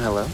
hello.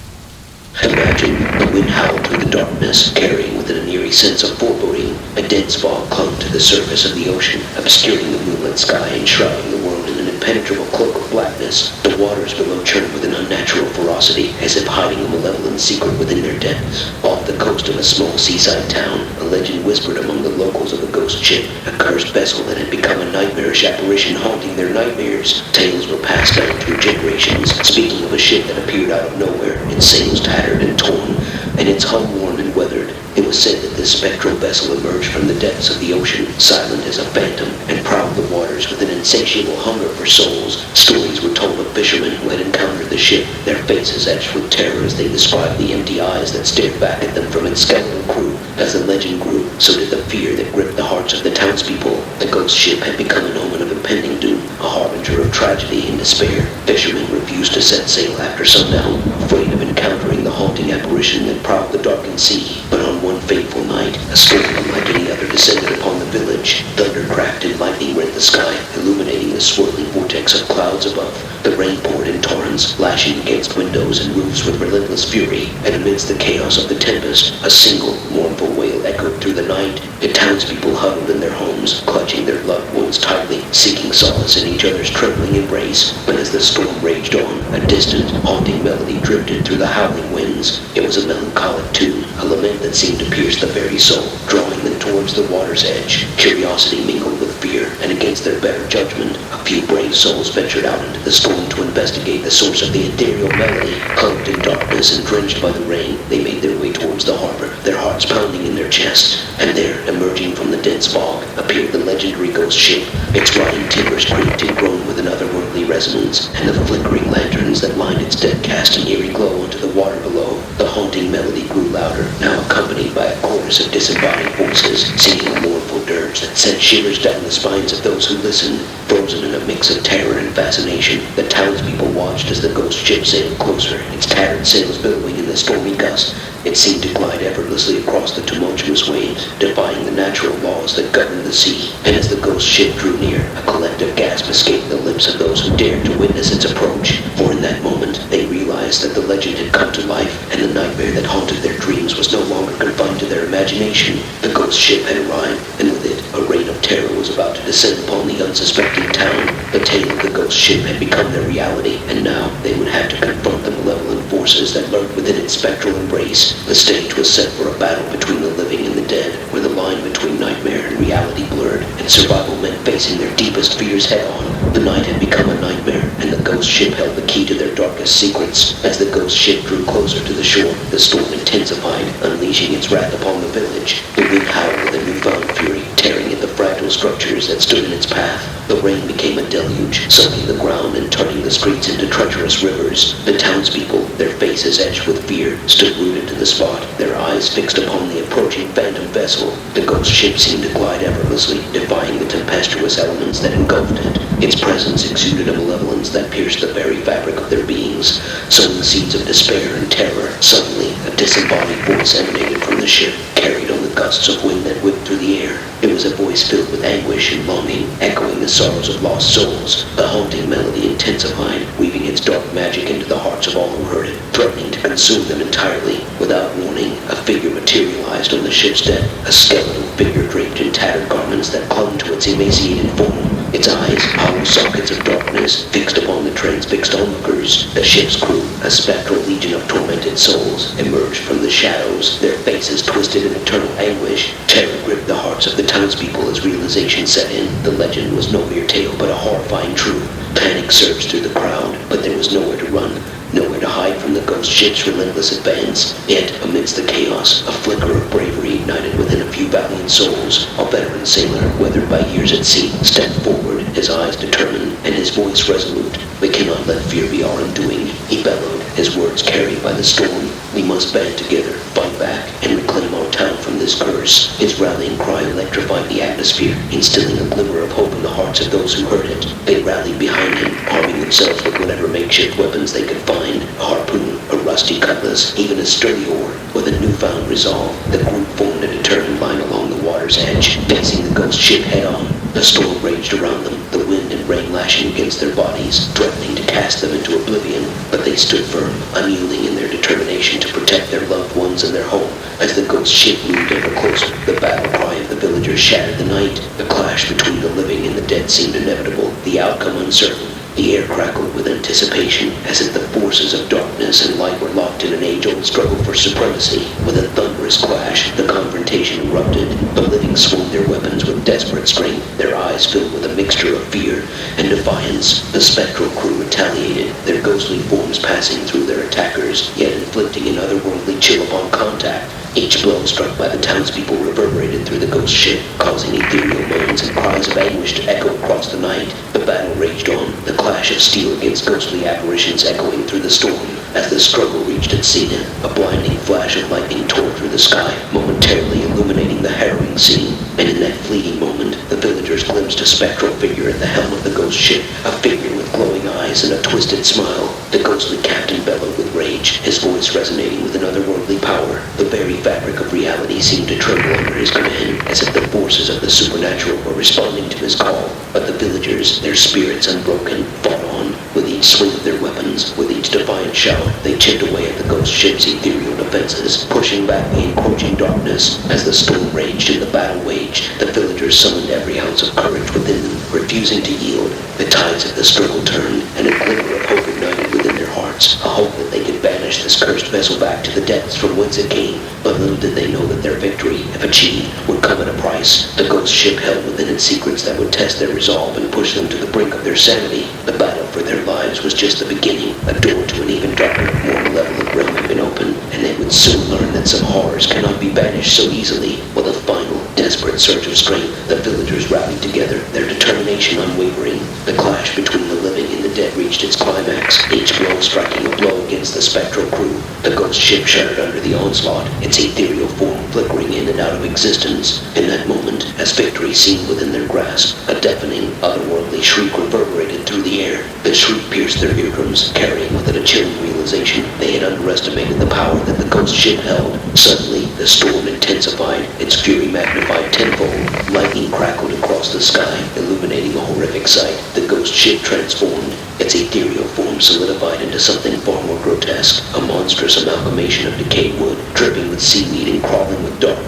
Imagine the wind howled through the darkness, carrying with it an eerie sense of foreboding. A dense fog clung to the surface of the ocean, obscuring the moonlit sky and shrouding the world in an impenetrable cloak of blackness. The waters below churned with an unnatural ferocity, as if hiding a malevolent secret within their depths. Off the coast of a small seaside town, a legend whispered among the locals of a ghost ship, a cursed vessel that had become a nightmarish apparition haunting their nightmares. Tales were passed down through generations, speaking of a ship that appeared out of nowhere, its sails tattered and torn, and its hull worn and weathered. It was said that this spectral vessel emerged from the depths of the ocean, silent as a phantom, and prowled the waters with an insatiable hunger for souls. Stories were told of fishermen who had encountered the ship, their faces etched with terror as they described the empty eyes that stared back at them from its skeleton crew. As the legend grew, so did the fear that gripped the hearts of the townspeople. The ghost ship had become an omen of impending doom, a harbinger of tragedy and despair. Fishermen refused to set sail after sundown, afraid of encountering the haunting apparition that prowled the darkened sea. But on one fateful night, a storm unlike any other descended upon the village. Thunder cracked and lightning rent the sky, illuminating the swirling vortex of clouds above. The rain poured in torrents, lashing against windows and roofs with relentless fury, and amidst the chaos of the tempest, a single, mournful wail echoed through the night. The townspeople huddled in their homes, clutching their loved ones tightly, seeking solace in each other's trembling embrace. But as the storm raged on, a distant, haunting melody drifted through the howling winds. It was a melancholic tune, a lament that seemed to pierce the very soul, drawing them towards the water's edge. Curiosity mingled with fear, and against their better judgment, a few brave souls ventured out into the storm to investigate the source of the ethereal melody. Cloaked in darkness and drenched by the rain, they made their way towards the harbor, their hearts pounding in their chests. And there, emerging from the dense fog, appeared the legendary ghost ship. Its rotting timbers creaked and groaned with an otherworldly resonance, and the flickering lanterns that lined its deck cast an eerie glow onto the water below. The haunting melody grew louder, now accompanied by a chorus of disembodied voices, singing a mournful dirge that sent shivers down the spines of those who listened. Frozen in a mix of terror and fascination, the townspeople watched as the ghost ship sailed closer, its tattered sails billowing in the stormy gust. It seemed to glide effortlessly across the tumultuous waves, defying the natural laws that govern the sea. And as the ghost ship drew near, a collective gasp escaped the lips of those who dared to witness its approach. For in that moment, they realized that the legend had come to life, and the nightmare that haunted their dreams was no longer confined to their imagination. The ghost ship had arrived, and with it, a reign of terror was about to descend upon the unsuspecting town. The tale of the ghost ship had become their reality, and now they would have to confront the malevolent forces that lurked within its spectral embrace. The stage was set for a battle between the living and the dead, where the line between nightmare and reality blurred, and survival meant facing their deepest fears head-on. The night had become a nightmare, and the ghost ship held the key to their darkest secrets. As the ghost ship drew closer to the shore, the storm intensified, unleashing its wrath upon the village. The wind howled with a newfound fury, tearing at the fragile structures that stood in its path. The rain became a deluge, soaking the ground and turning the streets into treacherous rivers. The townspeople, their faces etched with fear, stood rooted to the spot, their eyes fixed upon the approaching phantom vessel. The ghost ship seemed to glide effortlessly, defying the tempestuous elements that engulfed it. Its presence exuded a malevolence that pierced the very fabric of their beings, sowing seeds of despair and terror. Suddenly, a disembodied voice emanated from the ship, carried on the gusts of wind that whipped through the air. It was a voice filled with anguish and longing, echoing the sorrows of lost souls. The haunting melody intensified, weaving its dark magic into the hearts of all who heard it, threatening to consume them entirely. Without warning, a figure materialized on the ship's deck, a skeletal figure draped in tattered garments that clung to its emaciated form. Its eyes, hollow sockets of darkness, fixed upon the transfixed onlookers. The ship's crew, a spectral legion of tormented souls, emerged from the shadows, their faces twisted in eternal anguish. Terror gripped the hearts of the townspeople as realization set in. The legend was no mere tale, but a horrifying truth. Panic surged through the crowd, but there was nowhere to run, nowhere to hide from the ghost ship's relentless advance. Yet, amidst the chaos, a flicker of bravery ignited within a few valiant souls. A veteran sailor, weathered by years at sea, stepped forward, his eyes determined, and his voice resolute. "We cannot let fear be our undoing," he bellowed, his words carried by the storm. "We must band together, fight back, and reclaim our town from this curse." His rallying cry electrified the atmosphere, instilling a glimmer of hope in the hearts of those who heard it. They rallied behind him, arming themselves with whatever makeshift weapons they could find: a harpoon, a rusty cutlass, even a sturdy oar. With a newfound resolve, the group formed a determined line along the water's edge, facing the ghost ship head-on. The storm raged around them, the wind and rain lashing against their bodies, threatening to cast them into oblivion. But they stood firm, unyielding in their determination to protect their loved ones and their home. As the ghost ship moved ever closer, the battle cry of the villagers shattered the night. The clash between the living and the dead seemed inevitable, the outcome uncertain. The air crackled with anticipation, as if the forces of darkness and light were locked in an age-old struggle for supremacy. With a thunderous clash, the confrontation erupted. The living swung their weapons with desperate strength, their eyes filled with a mixture of fear and defiance. The spectral crew retaliated, their ghostly forms passing through their attackers, yet inflicting an otherworldly chill upon contact. Each blow struck by the townspeople reverberated through the ghost ship, causing ethereal moans and cries of anguish to echo across the night. The battle raged on, the clash of steel against ghostly apparitions echoing through the storm. As the struggle reached its zenith, a blinding flash of lightning tore through the sky, momentarily illuminating the harrowing scene. And in that fleeting moment, the villagers glimpsed a spectral figure at the helm of the ghost ship, a figure with glowing eyes and a twisted smile. The ghostly captain bellowed with rage, his voice resonating with an otherworldly power. The very fabric of reality seemed to tremble under his command, as if the forces of the supernatural were responding to his call. But the villagers, their spirits unbroken, fought on. With each swing of their weapons, with each defiant shout, they chipped away at the ghost ship's ethereal defenses, pushing back the encroaching darkness. As the storm raged and the battle waged, the villagers summoned every ounce of courage within them, refusing to yield. The tides of the struggle turned, and a glimmer of hope ignited within their hearts, a hope that they could banish this cursed vessel back to the depths from whence it came. But little did they know that their victory, if achieved, would come at a price. The ghost ship held within it secrets that would test their resolve and push them to the brink of their sanity. The battle for their lives was just the beginning. A door to an even darker, more malevolent realm had been opened, and they would soon learn that some horrors cannot be banished so easily. With a final, desperate surge of strength, the villagers rallied together, their determination unwavering. The clash between the living and the dead reached its climax, each blow striking a blow against the spectral crew. The ghost ship shuddered under the onslaught, its ethereal form flickering in and out of existence. In that moment, as victory seemed within their grasp, a deafening, otherworldly shriek reverberated through the air. The shriek pierced their eardrums, carrying with it a chilling realization they had underestimated the power that the ghost ship held. Suddenly, the storm intensified, its fury magnified tenfold. Lightning crackled across the sky, illuminating a horrific sight. The ghost ship transformed, its ethereal form solidified into something far more grotesque, a monstrous amalgamation of decayed wood, dripping with seaweed and crawling with dark,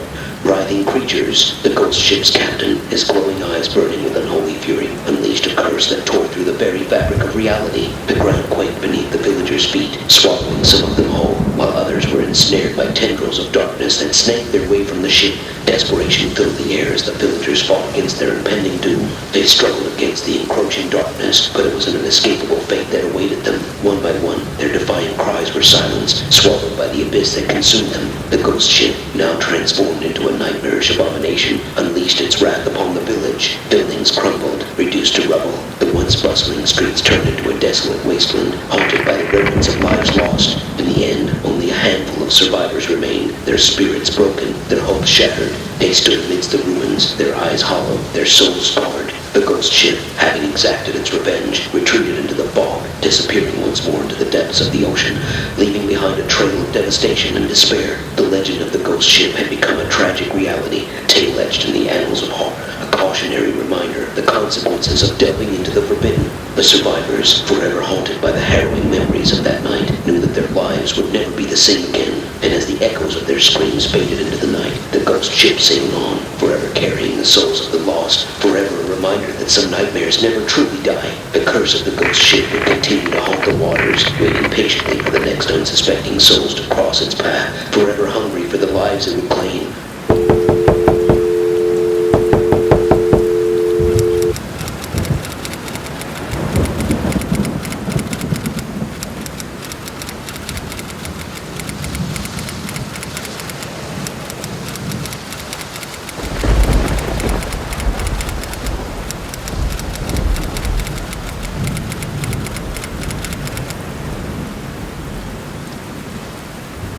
writhing creatures. The ghost ship's captain, his glowing eyes burning with unholy fury, unleashed a curse that tore through the very fabric of reality. The ground quaked beneath the villagers' feet, swallowing some of them whole, while others were ensnared by tendrils of darkness that snaked their way from the ship. Desperation filled the air as the villagers fought against their impending doom. They struggled against the encroaching darkness, but it was an inescapable fate that awaited them. One by one, their defiant cries were silenced, swallowed by the abyss that consumed them. The ghost ship, now transformed into a nightmarish abomination, unleashed its wrath upon the village. Buildings crumbled, reduced to rubble. The once bustling streets turned into a desolate wasteland, haunted by the remnants of lives lost. In the end, only a handful of survivors remained, their spirits broken, their hopes shattered. They stood amidst the ruins, their eyes hollow, their souls scarred. The ghost ship, having exacted its revenge, retreated into the fog, disappearing once more into the depths of the ocean, leaving behind a trail of devastation and despair. The legend of the ghost ship had become a tragic reality, a tale etched in the annals of horror, a cautionary reminder of the consequences of delving into the forbidden. The survivors, forever haunted by the harrowing memories of that night, knew that their lives would never be the same again. And as the echoes of their screams faded into the night, the ghost ship sailed on, forever carrying the souls of the lost, forever a reminder that some nightmares never truly die. The curse of the ghost ship would continue to haunt the waters, waiting patiently for the next unsuspecting souls to cross its path, forever hungry for the lives it would claim.